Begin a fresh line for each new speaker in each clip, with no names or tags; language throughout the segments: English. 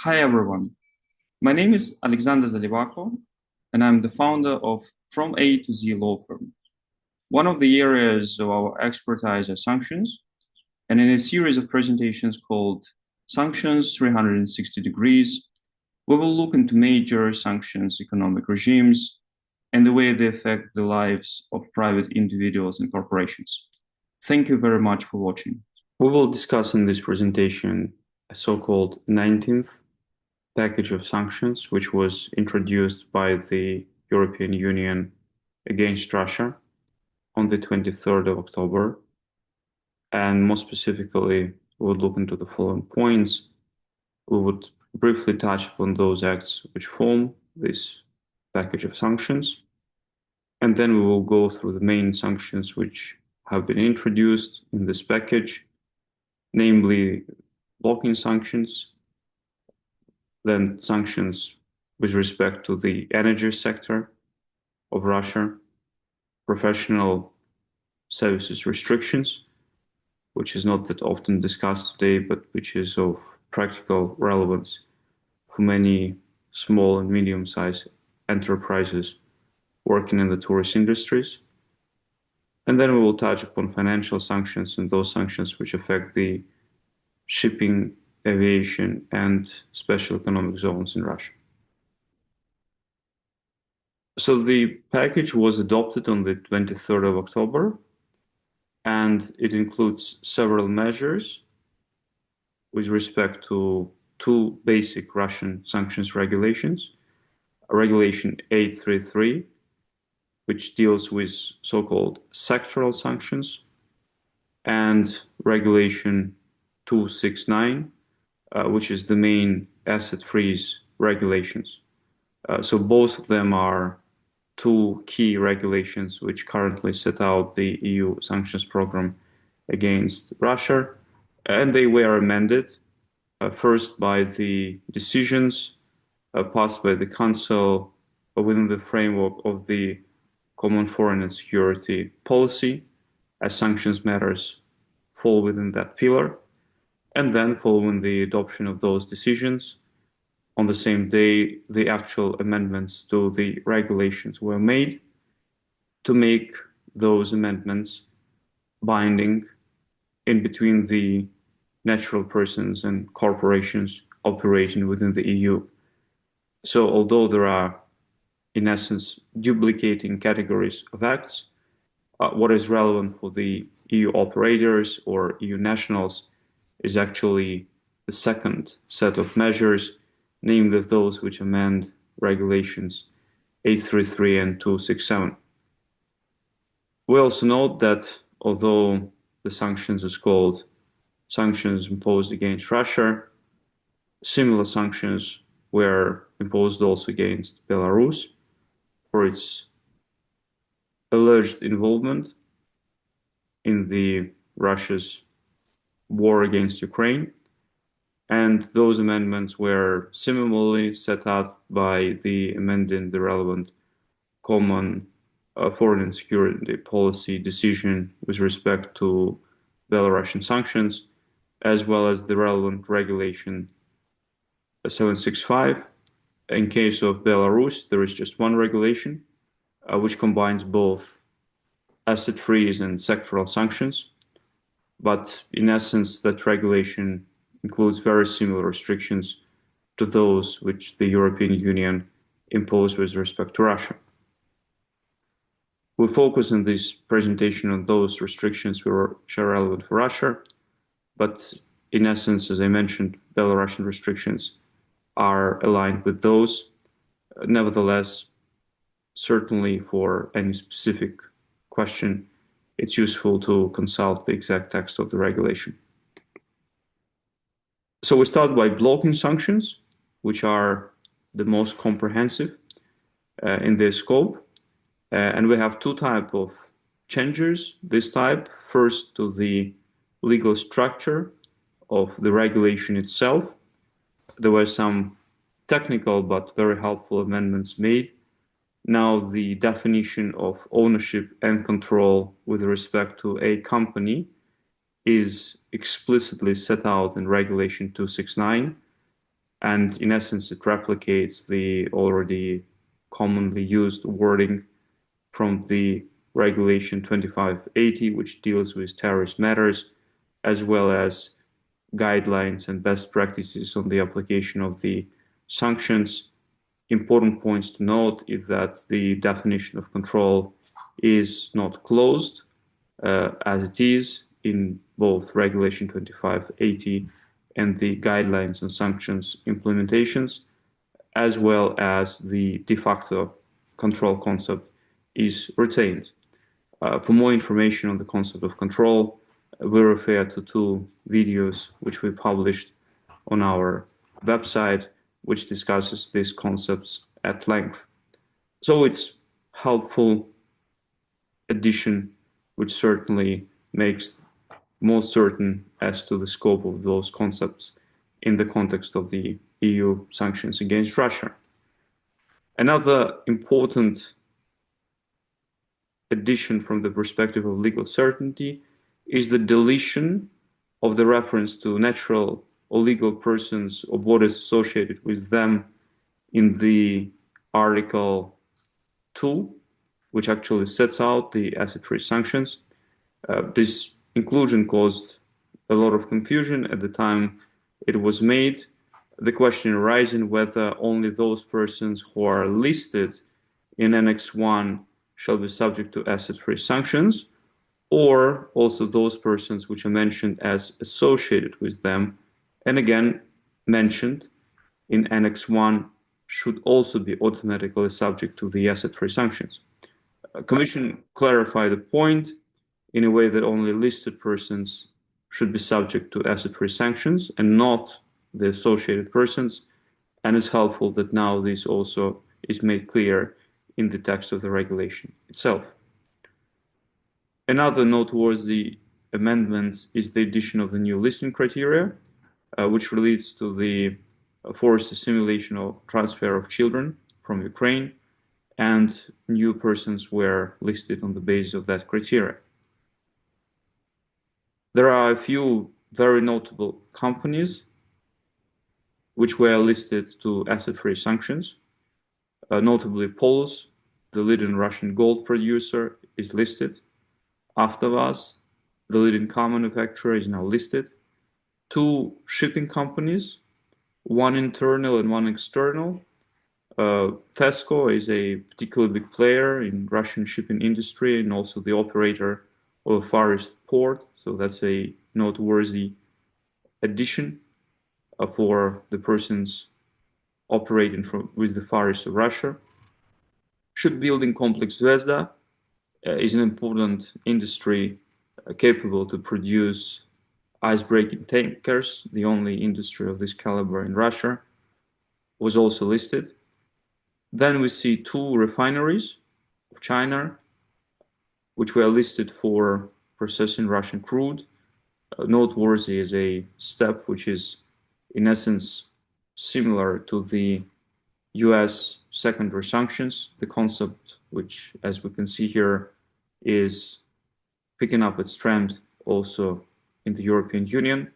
Hi everyone, my name is Alexander Zalivako, and I'm the founder of From A to Z law firm. One of the areas of our expertise are sanctions, and in a series of presentations called Sanctions 360 Degrees, we will look into major sanctions economic regimes and the way they affect the lives of private individuals and corporations. Thank you very much for watching. We will discuss in this presentation a so-called 19th package of sanctions, which was introduced by the European Union against Russia on the 23rd of October. And more specifically, we would look into the following points. We would briefly touch upon those acts which form this package of sanctions. And then we will go through the main sanctions which have been introduced in this package, namely blocking sanctions, then sanctions with respect to the energy sector of Russia, professional services restrictions, which is not that often discussed today, but which is of practical relevance for many small and medium-sized enterprises working in the tourist industries. And then we will touch upon financial sanctions and those sanctions which affect the shipping, aviation, and special economic zones in Russia. So the package was adopted on the 23rd of October, and it includes several measures with respect to two basic Russian sanctions regulations. Regulation 833, which deals with so-called sectoral sanctions, and Regulation 269, which is the main asset freeze regulations. So both of them are two key regulations which currently set out the EU sanctions program against Russia, and they were amended first by the decisions passed by the Council within the framework of the Common Foreign and Security Policy, as sanctions matters fall within that pillar, and then following the adoption of those decisions, on the same day, the actual amendments to the regulations were made to make those amendments binding in between the natural persons and corporations operating within the EU. So although there are, in essence, duplicating categories of acts, what is relevant for the EU operators or EU nationals is actually the second set of measures, namely those which amend regulations 833 and 267. We also note that although the sanctions is called sanctions imposed against Russia, similar sanctions were imposed also against Belarus for its alleged involvement in the Russia's war against Ukraine. And those amendments were similarly set out by the amending the relevant common foreign and security policy decision with respect to Belarusian sanctions, as well as the relevant regulation 765. In case of Belarus, there is just one regulation, which combines both asset freeze and sectoral sanctions. But in essence, that regulation includes very similar restrictions to those which the European Union imposed with respect to Russia. We focus in this presentation on those restrictions which are relevant for Russia, but in essence, as I mentioned, Belarusian restrictions are aligned with those. Nevertheless, certainly for any specific question, it's useful to consult the exact text of the regulation. So we start by blocking sanctions, which are the most comprehensive in their scope. And we have two types of changes. This type, first to the legal structure of the regulation itself. There were some technical but very helpful amendments made. Now the definition of ownership and control with respect to a company is explicitly set out in Regulation 269, and in essence, it replicates the already commonly used wording from the Regulation 2580, which deals with terrorist matters, as well as guidelines and best practices on the application of the sanctions. Important points to note is that the definition of control is not closed, as it is in both Regulation 2580 and the guidelines on sanctions implementations, as well as the de facto control concept is retained. For more information on the concept of control, we refer to two videos which we published on our website, which discusses these concepts at length. So it's helpful addition, which certainly makes more certain as to the scope of those concepts in the context of the EU sanctions against Russia. Another important addition from the perspective of legal certainty is the deletion of the reference to natural or legal persons or bodies associated with them in the Article 2, which actually sets out the asset-free sanctions. This inclusion caused a lot of confusion at the time it was made. The question arising whether only those persons who are listed in Annex 1 shall be subject to asset-free sanctions, or also those persons which are mentioned as associated with them, and again mentioned in Annex 1 should also be automatically subject to the asset-free sanctions. Commission clarified the point in a way that only listed persons should be subject to asset-free sanctions and not the associated persons, and it's helpful that now this also is made clear in the text of the regulation itself. Another noteworthy amendment is the addition of the new listing criteria, which relates to the forced assimilation or transfer of children from Ukraine, and new persons were listed on the basis of that criteria. There are a few very notable companies which were listed to asset-free sanctions. Notably, Polyus, the leading Russian gold producer, is listed. Evraz, the leading car manufacturer, is now listed. Two shipping companies, one internal and one external. FESCO is a particularly big player in Russian shipping industry and also the operator of a Far East port. So that's a noteworthy addition for the persons operating with the Far East of Russia. Shipbuilding complex Zvezda is an important industry capable to produce ice-breaking tankers. The only industry of this caliber in Russia was also listed. Then we see two refineries of China, which were listed for processing Russian crude. Noteworthy is a step which is, in essence, similar to the US secondary sanctions, the concept which, as we can see here, is picking up its trend also in the European Union.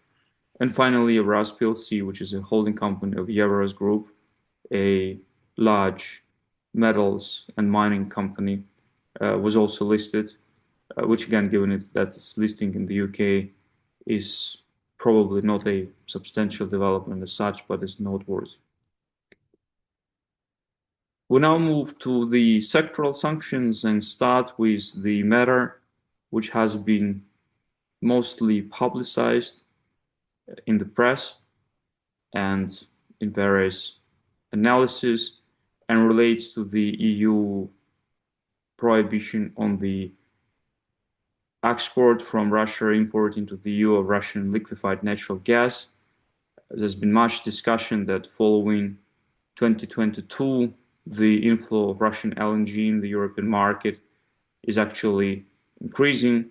And finally, Evraz PLC, which is a holding company of Evraz Group, a large metals and mining company, was also listed, which again, given that its listing in the UK is probably not a substantial development as such, but is noteworthy. We now move to the sectoral sanctions and start with the matter which has been mostly publicized in the press and in various analyses, and relates to the EU prohibition on the export from Russia, import into the EU of Russian liquefied natural gas. There's been much discussion that following 2022, the inflow of Russian LNG in the European market is actually increasing,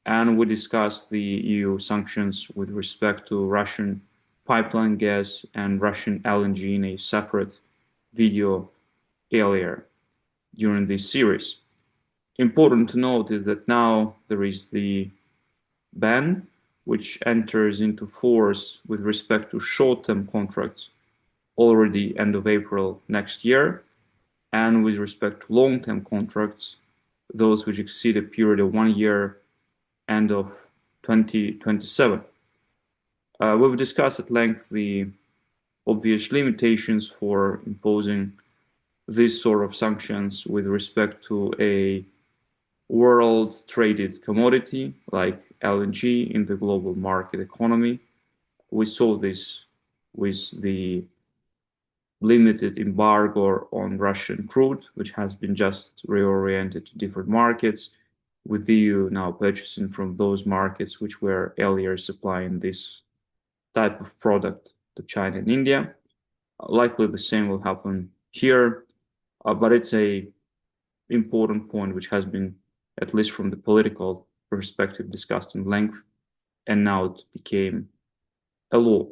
and we discussed the EU sanctions with respect to Russian pipeline gas and Russian LNG in a separate video earlier during this series. Important to note is that now there is the ban which enters into force with respect to short-term contracts already end of April next year, and with respect to long-term contracts, those which exceed a period of 1 year, end of 2027. We've discussed at length the obvious limitations for imposing this sort of sanctions with respect to a world traded commodity like LNG in the global market economy. We saw this with the limited embargo on Russian crude, which has been just reoriented to different markets, with the EU now purchasing from those markets which were earlier supplying this type of product to China and India. Likely the same will happen here, but it's a important point which has been, at least from the political perspective, discussed in length, and now it became a law.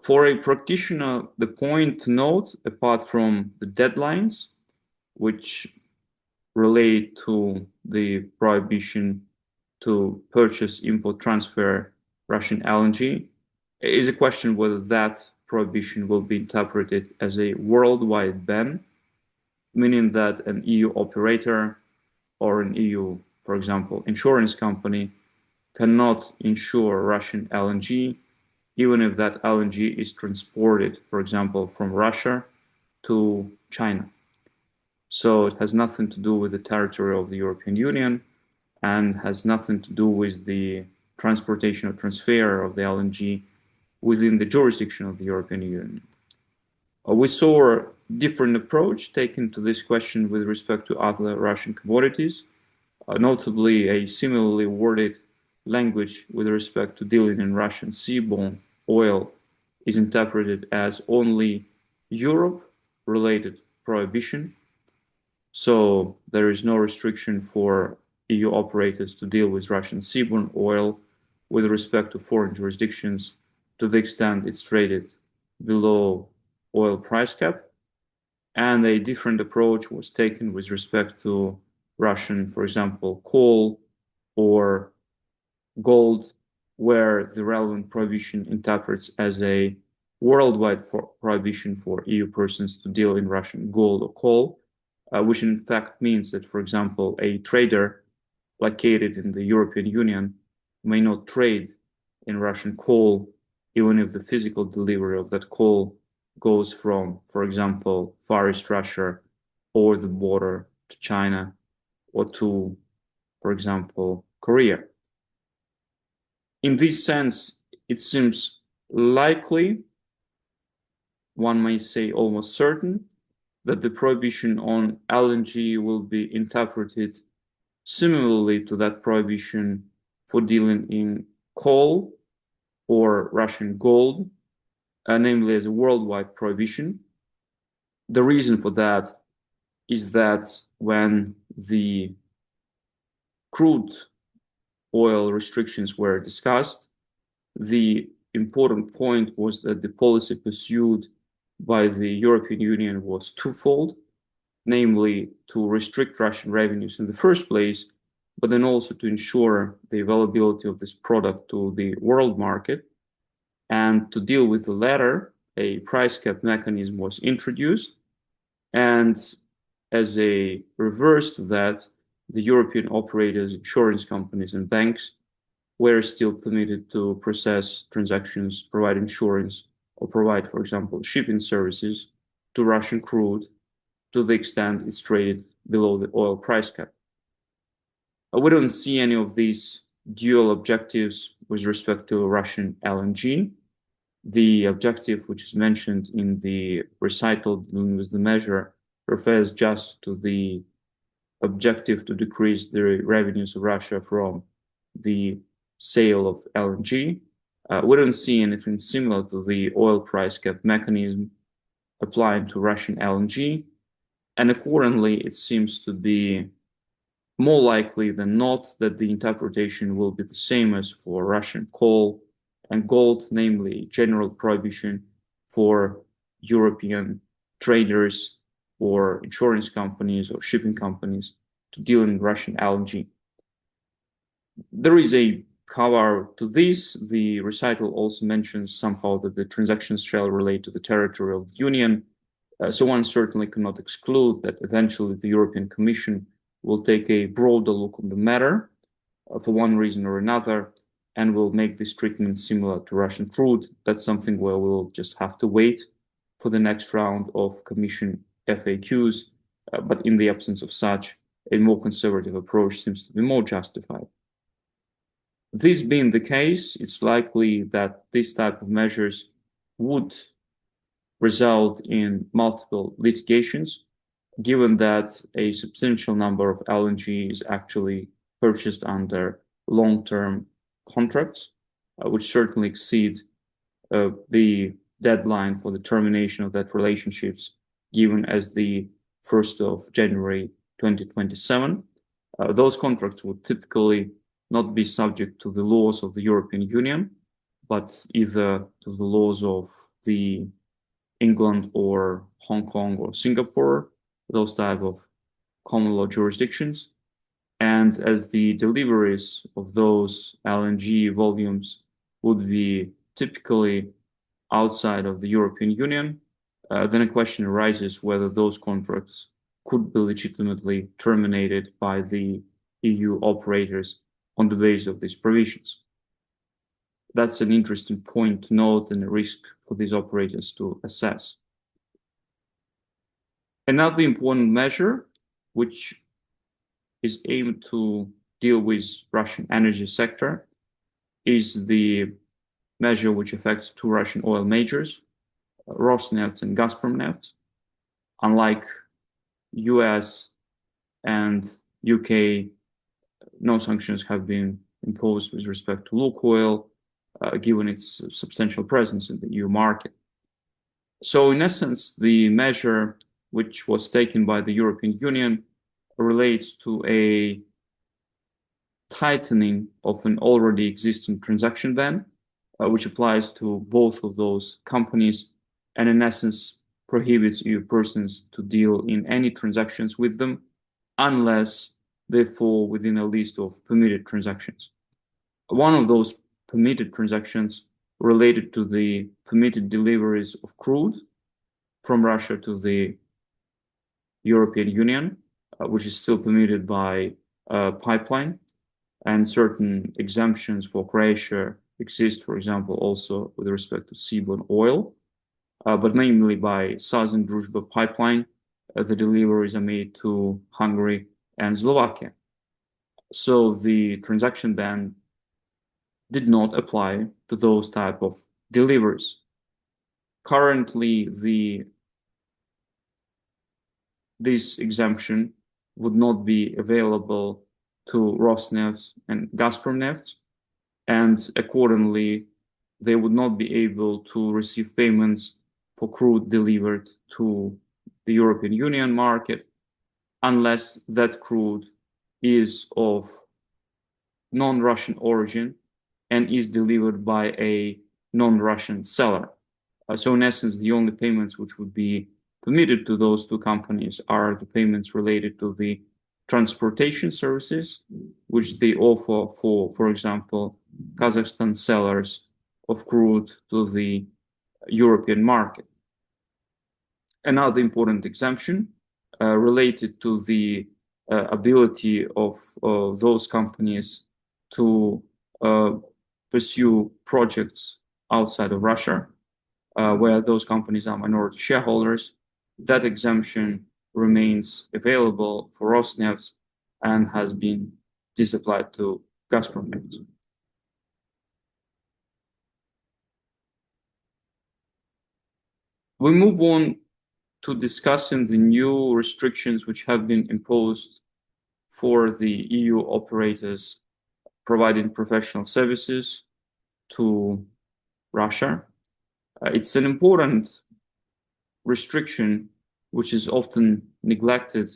For a practitioner, the point to note, apart from the deadlines, which relate to the prohibition to purchase, import, transfer Russian LNG, is a question whether that prohibition will be interpreted as a worldwide ban, meaning that an EU operator or an EU, for example, insurance company cannot insure Russian LNG, even if that LNG is transported, for example, from Russia to China. So it has nothing to do with the territory of the European Union and has nothing to do with the transportation or transfer of the LNG within the jurisdiction of the European Union. We saw a different approach taken to this question with respect to other Russian commodities, notably a similarly worded language with respect to dealing in Russian seaborne oil is interpreted as only Europe-related prohibition. So there is no restriction for EU operators to deal with Russian seaborne oil with respect to foreign jurisdictions to the extent it's traded below oil price cap. And a different approach was taken with respect to Russian, for example, coal or gold, where the relevant prohibition interprets as a worldwide prohibition for EU persons to deal in Russian gold or coal, which in fact means that, for example, a trader located in the European Union may not trade in Russian coal, even if the physical delivery of that coal goes from, for example, Far East Russia or the border to China or to, for example, Korea. In this sense, it seems likely, one may say almost certain, that the prohibition on LNG will be interpreted similarly to that prohibition for dealing in coal or Russian gold, namely as a worldwide prohibition. The reason for that is that when the crude oil restrictions were discussed, the important point was that the policy pursued by the European Union was twofold, namely to restrict Russian revenues in the first place, but then also to ensure the availability of this product to the world market. And to deal with the latter, a price cap mechanism was introduced. And as a reverse to that, the European operators, insurance companies, and banks were still permitted to process transactions, provide insurance, or provide, for example, shipping services to Russian crude to the extent it's traded below the oil price cap. We don't see any of these dual objectives with respect to Russian LNG. The objective, which is mentioned in the recital dealing with the measure, refers just to the objective to decrease the revenues of Russia from the sale of LNG. We don't see anything similar to the oil price cap mechanism applying to Russian LNG, and accordingly, it seems to be more likely than not that the interpretation will be the same as for Russian coal and gold, namely general prohibition for European traders or insurance companies or shipping companies to deal in Russian LNG. There is a cover to this, the recital also mentions somehow that the transactions shall relate to the territory of the Union. So one certainly cannot exclude that eventually the European Commission will take a broader look on the matter for one reason or another, and will make this treatment similar to Russian crude. That's something where we'll just have to wait for the next round of Commission FAQs. But in the absence of such, a more conservative approach seems to be more justified. This being the case, it's likely that this type of measures would result in multiple litigations, given that a substantial number of LNG is actually purchased under long-term contracts, which certainly exceed the deadline for the termination of that relationships given as the 1st of January 2027. Those contracts would typically not be subject to the laws of the European Union, but either to the laws of the England or Hong Kong or Singapore, those type of common law jurisdictions. And as the deliveries of those LNG volumes would be typically outside of the European Union, then a question arises whether those contracts could be legitimately terminated by the EU operators on the basis of these provisions. That's an interesting point to note and a risk for these operators to assess. Another important measure, which is aimed to deal with Russian energy sector, is the measure which affects two Russian oil majors, Rosneft and Gazpromneft. Unlike US and UK, no sanctions have been imposed with respect to Lukoil, given its substantial presence in the EU market. So in essence, the measure which was taken by the European Union relates to a tightening of an already existing transaction ban, which applies to both of those companies, and in essence prohibits EU persons to deal in any transactions with them unless they fall within a list of permitted transactions. One of those permitted transactions related to the permitted deliveries of crude from Russia to the European Union, which is still permitted by pipeline, and certain exemptions for Croatia exist, for example, also with respect to seaborne oil, but mainly by Southern Druzhba pipeline, the deliveries are made to Hungary and Slovakia. So the transaction ban did not apply to those type of deliveries. Currently, this exemption would not be available to Rosneft and Gazpromneft, and accordingly, they would not be able to receive payments for crude delivered to the European Union market unless that crude is of non-Russian origin and is delivered by a non-Russian seller. So in essence, the only payments which would be permitted to those two companies are the payments related to the transportation services, which they offer for example, Kazakhstan sellers of crude to the European market. Another important exemption related to the ability of those companies to pursue projects outside of Russia, where those companies are minority shareholders. That exemption remains available for Rosneft and has been disapplied to Gazpromneft. We move on to discussing the new restrictions which have been imposed for the EU operators providing professional services to Russia. It's an important restriction which is often neglected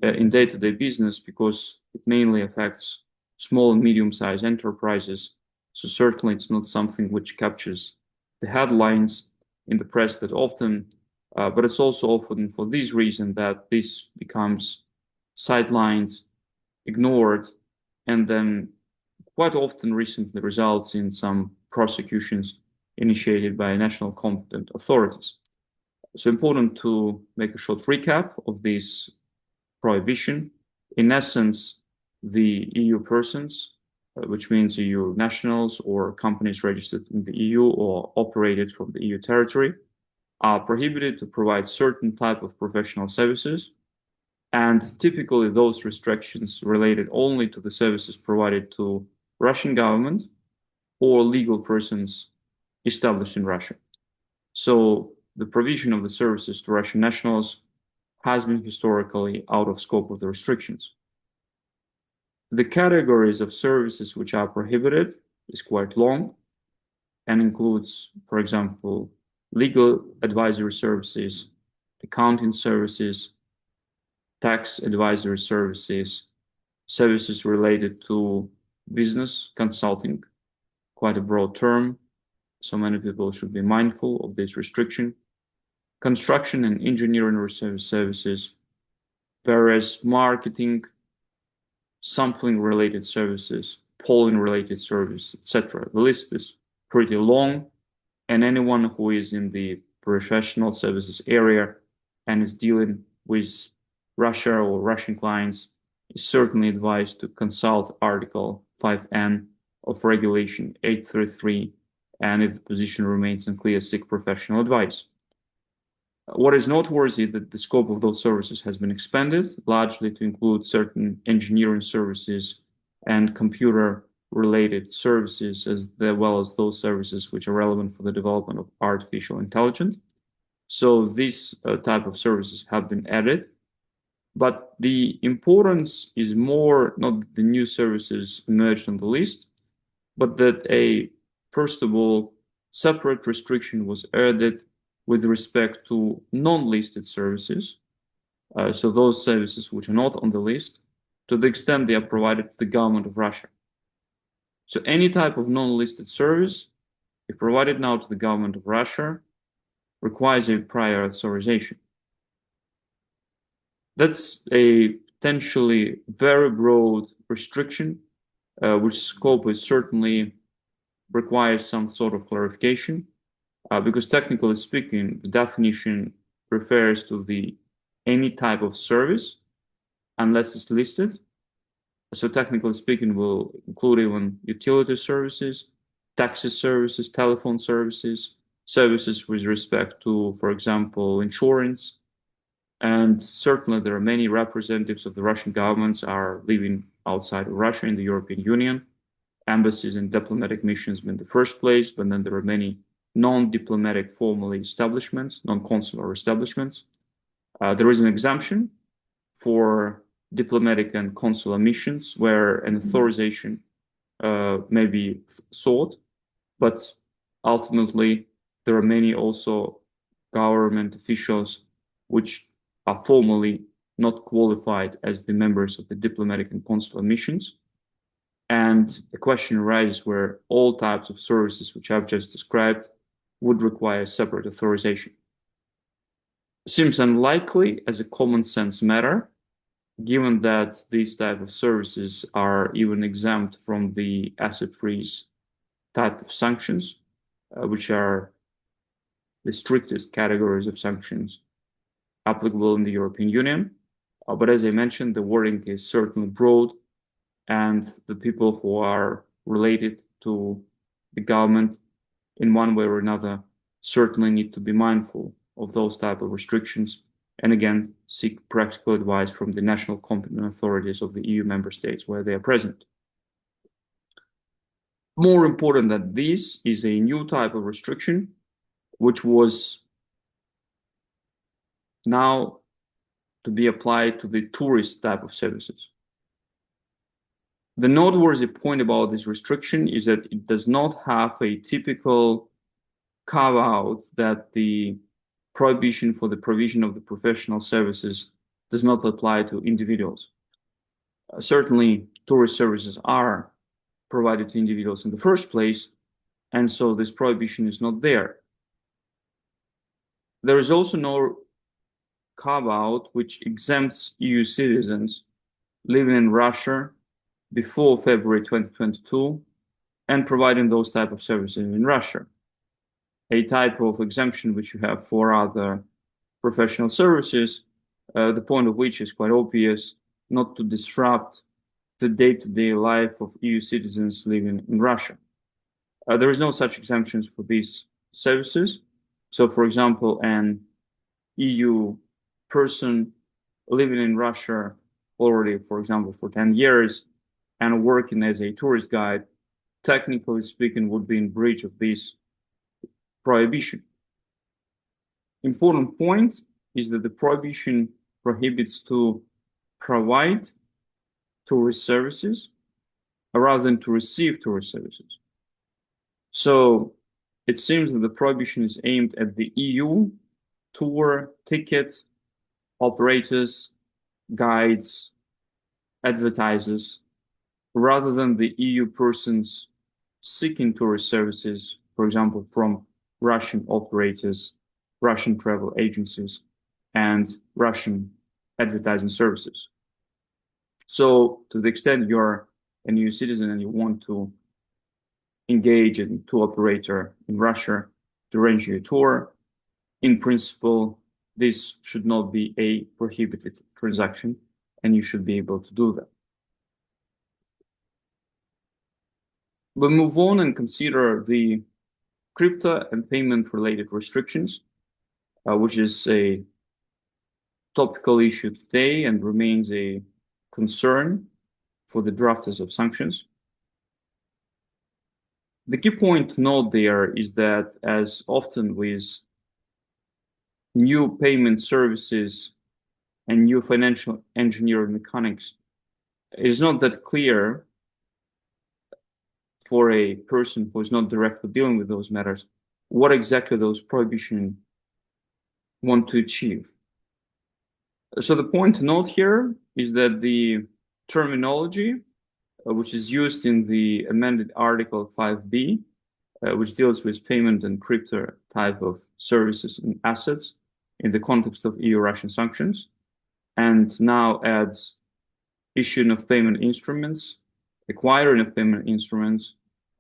in day-to-day business because it mainly affects small and medium-sized enterprises. So certainly it's not something which captures the headlines in the press that often, but it's also often for this reason that this becomes sidelined, ignored, and then quite often recently results in some prosecutions initiated by national competent authorities. So important to make a short recap of this prohibition. In essence, the EU persons, which means EU nationals or companies registered in the EU or operated from the EU territory, are prohibited to provide certain type of professional services, and typically those restrictions related only to the services provided to Russian government or legal persons established in Russia. So the provision of the services to Russian nationals has been historically out of scope of the restrictions. The categories of services which are prohibited is quite long and includes, for example, legal advisory services, accounting services, tax advisory services, services related to business consulting, quite a broad term, so many people should be mindful of this restriction, construction and engineering services, various marketing, sampling related services, polling related services, etc. The list is pretty long, and anyone who is in the professional services area and is dealing with Russia or Russian clients is certainly advised to consult Article 5N of Regulation 833, and if the position remains unclear, seek professional advice. What is noteworthy is that the scope of those services has been expanded, largely to include certain engineering services and computer-related services, as well as those services which are relevant for the development of artificial intelligence. So these type of services have been added, but the importance is more not that the new services emerged on the list, but that first of all, separate restriction was added with respect to non-listed services, so those services which are not on the list, to the extent they are provided to the government of Russia. So any type of non-listed service, if provided now to the government of Russia, requires a prior authorization. That's a potentially very broad restriction, which scope is certainly requires some sort of clarification. Because technically speaking, the definition refers to any type of service unless it's listed. So technically speaking, will include even utility services, taxi services, telephone services, services with respect to, for example, insurance. And certainly there are many representatives of the Russian governments are living outside of Russia in the European Union. Embassies and diplomatic missions in the first place, but then there are many non-diplomatic formally establishments, non-consular establishments. There is an exemption for diplomatic and consular missions where an authorization may be sought, but ultimately there are many also government officials which are formally not qualified as the members of the diplomatic and consular missions. And the question arises where all types of services which I've just described would require separate authorization. Seems unlikely as a common sense matter, given that these type of services are even exempt from the asset freeze type of sanctions, which are the strictest categories of sanctions applicable in the European Union. But as I mentioned, the wording is certainly broad, and the people who are related to the government in one way or another certainly need to be mindful of those type of restrictions, and again, seek practical advice from the national competent authorities of the EU member states where they are present. More important than this is a new type of restriction, which was now to be applied to the tourist type of services. The noteworthy point about this restriction is that it does not have a typical carve-out that the prohibition for the provision of the professional services does not apply to individuals. Certainly, tourist services are provided to individuals in the first place, and so this prohibition is not there. There is also no carve-out which exempts EU citizens living in Russia before February 2022 and providing those type of services in Russia. A type of exemption which you have for other professional services, the point of which is quite obvious, not to disrupt the day-to-day life of EU citizens living in Russia. There is no such exemptions for these services. So, for example, an EU person living in Russia already, for example, for 10 years and working as a tourist guide, technically speaking, would be in breach of this prohibition. Important point is that the prohibition prohibits to provide tourist services rather than to receive tourist services. So it seems that the prohibition is aimed at the EU tour ticket operators, guides, advertisers, rather than the EU persons seeking tourist services, for example, from Russian operators, Russian travel agencies, and Russian advertising services. So to the extent you're a new citizen and you want to engage in tour operator in Russia to arrange your tour, in principle, this should not be a prohibited transaction, and you should be able to do that. We'll move on and consider the crypto and payment-related restrictions, which is a topical issue today and remains a concern for the drafters of sanctions. The key point to note there is that, as often with new payment services and new financial engineering mechanics, it is not that clear for a person who is not directly dealing with those matters what exactly those prohibitions want to achieve. So the point to note here is that the terminology which is used in the amended Article 5b, which deals with payment and crypto type of services and assets in the context of EU-Russian sanctions, and now adds issuing of payment instruments, acquiring of payment instruments,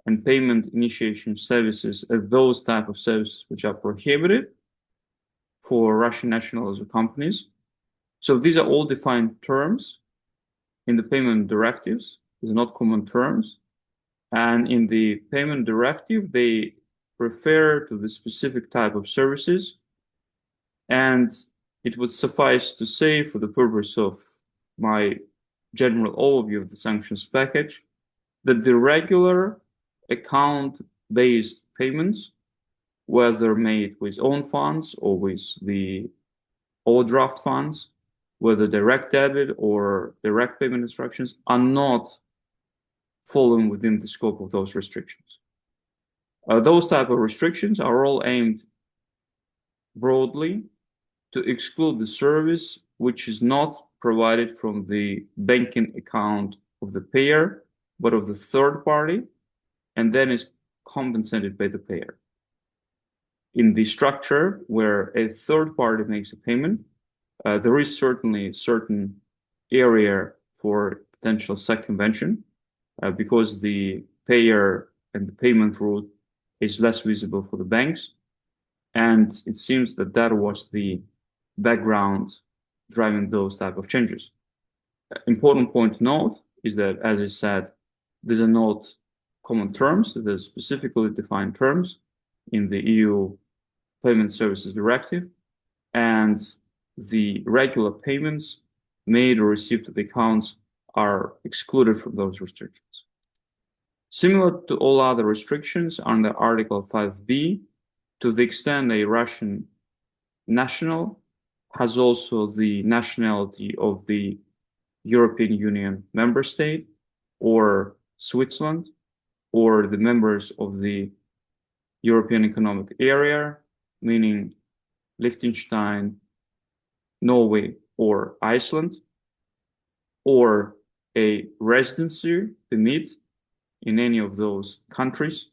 and payment initiation services as those type of services which are prohibited for Russian nationals or companies. So these are all defined terms in the payment directives. These are not common terms. And in the payment directive, they refer to the specific type of services. And it would suffice to say, for the purpose of my general overview of the sanctions package, that the regular account-based payments, whether made with own funds or with the overdraft funds, whether direct debit or direct payment instructions, are not falling within the scope of those restrictions. Those type of restrictions are all aimed broadly to exclude the service which is not provided from the banking account of the payer, but of the third party, and then is compensated by the payer. In the structure where a third party makes a payment, there is certainly a certain area for potential circumvention, because the payer and the payment route is less visible for the banks. And it seems that that was the background driving those type of changes. Important point to note is that, as I said, these are not common terms. They're specifically defined terms in the EU Payment Services Directive, and the regular payments made or received to the accounts are excluded from those restrictions. Similar to all other restrictions under Article 5b, to the extent a Russian national has also the nationality of the European Union member state or Switzerland or the members of the European Economic Area, meaning Liechtenstein, Norway, or Iceland, or a residency permit in any of those countries,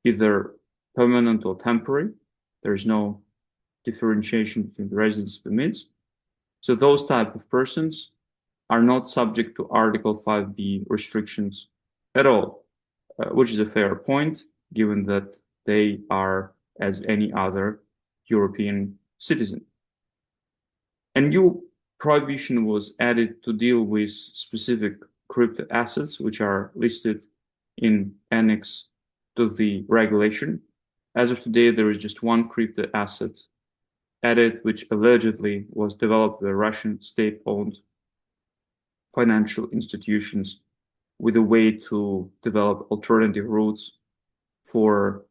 either permanent or temporary. There is no differentiation between the residence permits. So those type of persons are not subject to Article 5b restrictions at all, which is a fair point, given that they are as any other European citizen. A new prohibition was added to deal with specific crypto assets, which are listed in Annex to the regulation. As of today, there is just one crypto asset added, which allegedly was developed by Russian state-owned financial institutions with a way to develop alternative routes for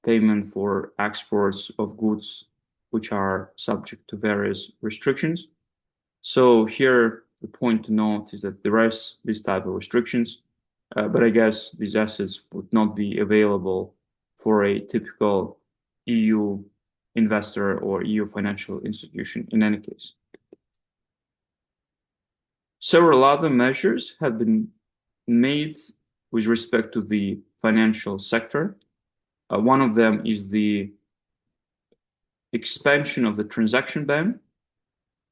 payment for exports of goods which are subject to various restrictions. So here, the point to note is that there is this type of restrictions, but I guess these assets would not be available for a typical EU investor or EU financial institution in any case. Several other measures have been made with respect to the financial sector. One of them is the expansion of the transaction ban.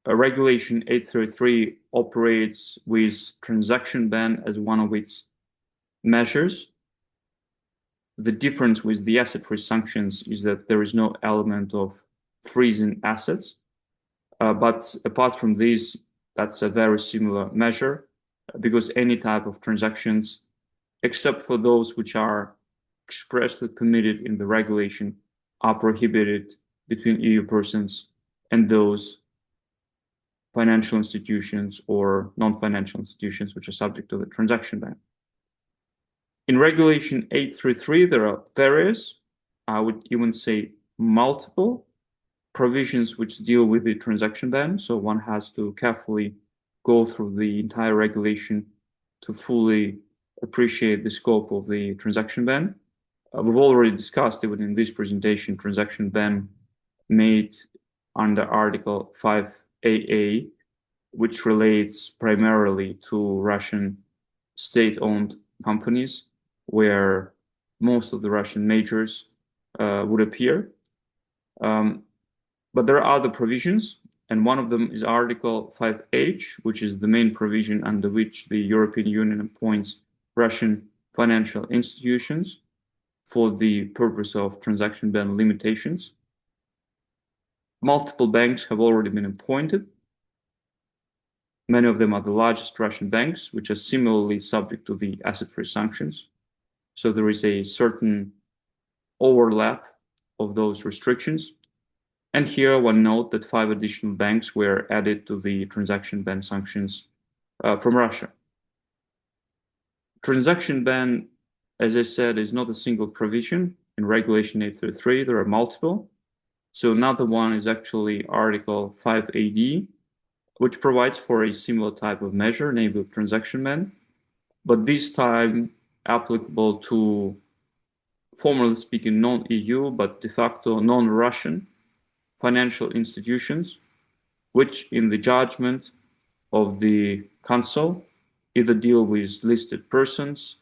Regulation 833 operates with transaction ban as one of its measures. The difference with the asset-free sanctions is that there is no element of freezing assets. But apart from this, that's a very similar measure because any type of transactions, except for those which are expressly permitted in the regulation, are prohibited between EU persons and those financial institutions or non-financial institutions which are subject to the transaction ban. In Regulation 833, there are various, I would even say multiple, provisions which deal with the transaction ban. So one has to carefully go through the entire regulation to fully appreciate the scope of the transaction ban. We've already discussed, even in this presentation, transaction ban made under Article 5AA, which relates primarily to Russian state-owned companies, where most of the Russian majors would appear. But there are other provisions, and one of them is Article 5H, which is the main provision under which the European Union appoints Russian financial institutions for the purpose of transaction ban limitations. Multiple banks have already been appointed. Many of them are the largest Russian banks, which are similarly subject to the asset-free sanctions. So there is a certain overlap of those restrictions. And here one note that 5 additional banks were added to the transaction ban sanctions from Russia. Transaction ban, as I said, is not a single provision. In Regulation 833, there are multiple. So another one is actually Article 5AD, which provides for a similar type of measure, namely transaction ban, but this time applicable to, formally speaking, non-EU, but de facto non-Russian financial institutions, which in the judgment of the Council either deal with listed persons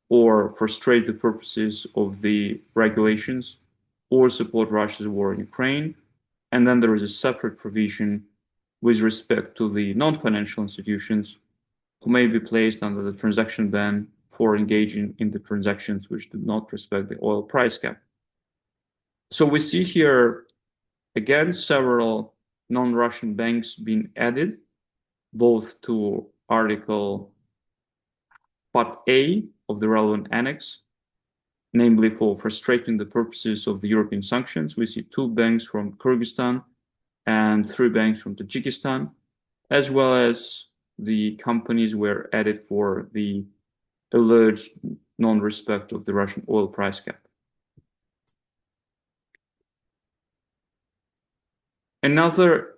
or frustrate the purposes of the regulations or support Russia's war in Ukraine. And then there is a separate provision with respect to the non-financial institutions who may be placed under the transaction ban for engaging in the transactions which do not respect the oil price cap. So we see here, again, several non-Russian banks being added, both to Article Part A of the relevant annex, namely for frustrating the purposes of the European sanctions. We see 2 banks from Kyrgyzstan and 3 banks from Tajikistan, as well as the companies were added for the alleged non-respect of the Russian oil price cap. Another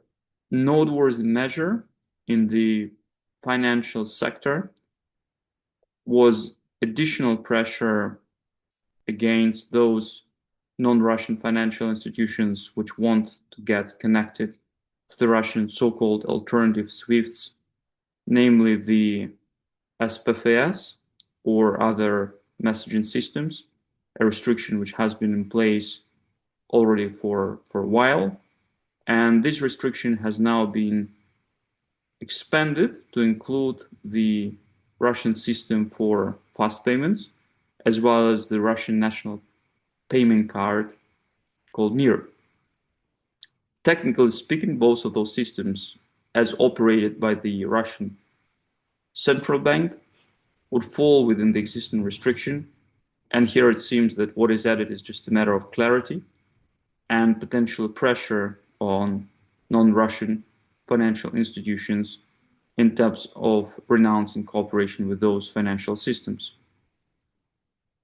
noteworthy measure in the financial sector was additional pressure against those non-Russian financial institutions which want to get connected to the Russian so-called alternative SWIFTs, namely the SPFS or other messaging systems, a restriction which has been in place already for a while. And this restriction has now been expanded to include the Russian system for fast payments, as well as the Russian national payment card called NIR. Technically speaking, both of those systems, as operated by the Russian central bank, would fall within the existing restriction. And here it seems that what is added is just a matter of clarity and potential pressure on non-Russian financial institutions in terms of renouncing cooperation with those financial systems.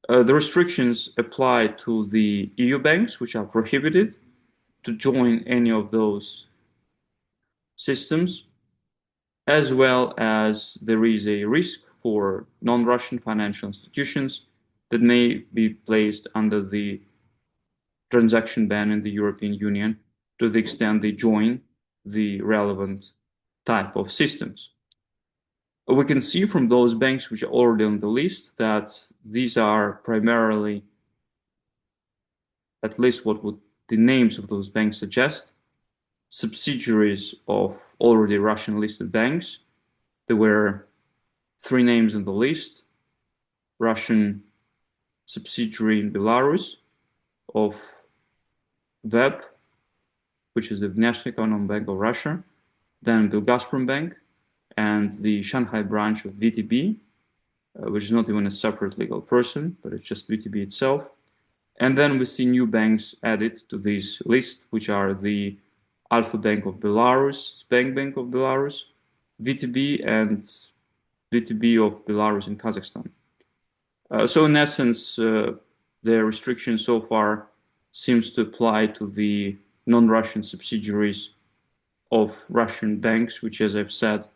The restrictions apply to the EU banks, which are prohibited to join any of those systems, as well as there is a risk for non-Russian financial institutions that may be placed under the transaction ban in the European Union to the extent they join the relevant type of systems. We can see from those banks which are already on the list that these are primarily, at least what would the names of those banks suggest, subsidiaries of already Russian listed banks. There were 3 names on the list: Russian subsidiary in Belarus of VEB, which is the National Economic Bank of Russia, then the Gazprom Bank, and the Shanghai branch of VTB, which is not even a separate legal person, but it's just VTB itself. And then we see new banks added to this list, which are the Alpha Bank of Belarus, Sbank Bank of Belarus, VTB, and VTB of Belarus and Kazakhstan. So in essence, the restriction so far seems to apply to the non-Russian subsidiaries of Russian banks, which, as I've said,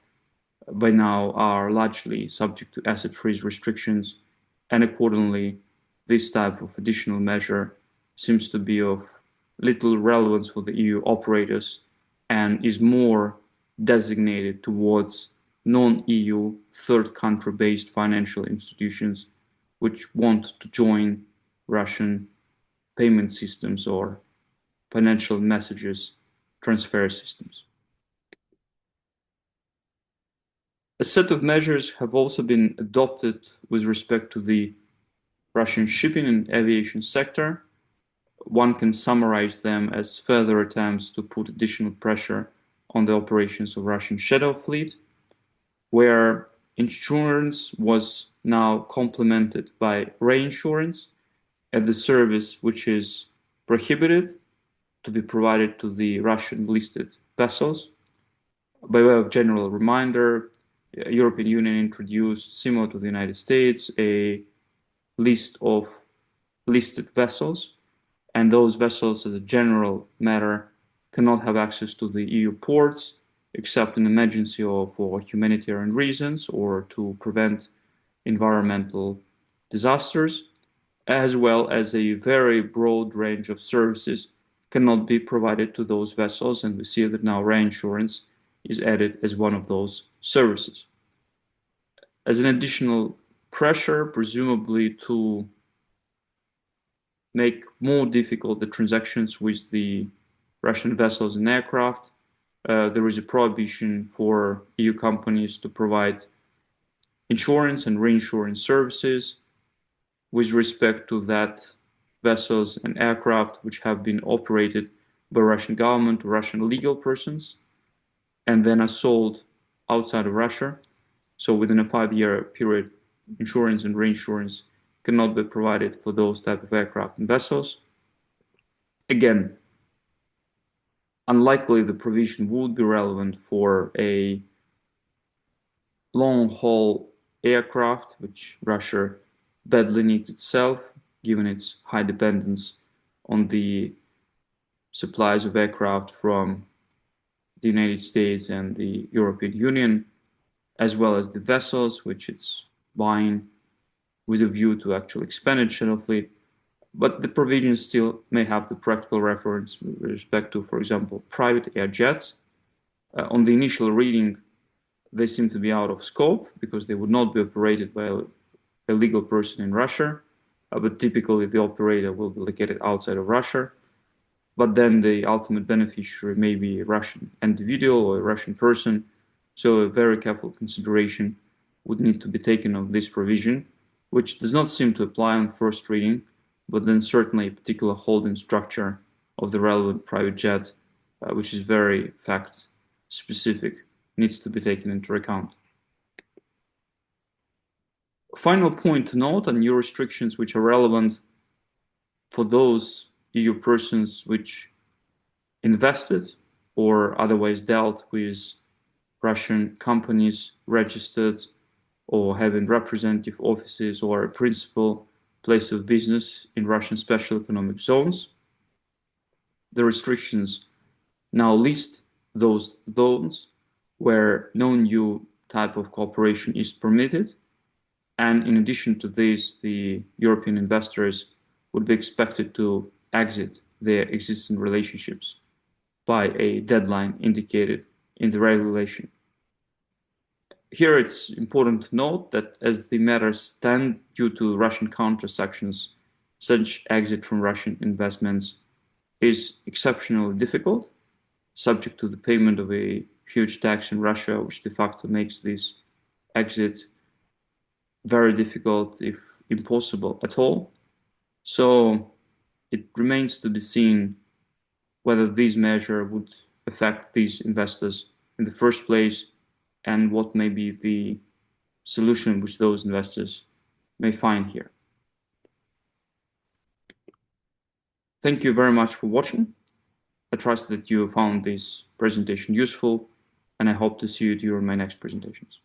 by now are largely subject to asset freeze restrictions, and accordingly, this type of additional measure seems to be of little relevance for the EU operators and is more designated towards non-EU third country-based financial institutions which want to join Russian payment systems or financial messages transfer systems. A set of measures have also been adopted with respect to the Russian shipping and aviation sector. One can summarize them as further attempts to put additional pressure on the operations of Russian shadow fleet, where insurance was now complemented by reinsurance as the service which is prohibited to be provided to the Russian listed vessels. By way of general reminder, the European Union introduced, similar to the United States, a list of listed vessels, and those vessels, as a general matter, cannot have access to the EU ports except in emergency or for humanitarian reasons or to prevent environmental disasters, as well as a very broad range of services cannot be provided to those vessels, and we see that now reinsurance is added as one of those services. As an additional pressure, presumably to make more difficult the transactions with the Russian vessels and aircraft, there is a prohibition for EU companies to provide insurance and reinsurance services with respect to that vessels and aircraft which have been operated by Russian government or Russian legal persons and then are sold outside of Russia. So within a 5-year period, insurance and reinsurance cannot be provided for those type of aircraft and vessels. Again, unlikely the provision would be relevant for a long-haul aircraft, which Russia badly needs itself, given its high dependence on the supplies of aircraft from the United States and the European Union, as well as the vessels, which it's buying with a view to actually expand its shadow fleet. But the provisions still may have the practical reference with respect to, for example, private air jets. On the initial reading, they seem to be out of scope because they would not be operated by a legal person in Russia, but typically the operator will be located outside of Russia. But then the ultimate beneficiary may be a Russian individual or a Russian person. So a very careful consideration would need to be taken of this provision, which does not seem to apply on first reading, but then certainly a particular holding structure of the relevant private jet, which is very fact specific, needs to be taken into account. Final point to note on new restrictions which are relevant for those EU persons which invested or otherwise dealt with Russian companies registered or having representative offices or a principal place of business in Russian special economic zones. The restrictions now list those zones where no new type of cooperation is permitted. And in addition to this, the European investors would be expected to exit their existing relationships by a deadline indicated in the regulation. Here it's important to note that as the matters stand due to Russian counter-sanctions, such exit from Russian investments is exceptionally difficult, subject to the payment of a huge tax in Russia, which de facto makes this exit very difficult, if impossible at all. So it remains to be seen whether this measure would affect these investors in the first place and what may be the solution which those investors may find here. Thank you very much for watching. I trust that you found this presentation useful, and I hope to see you during my next presentations.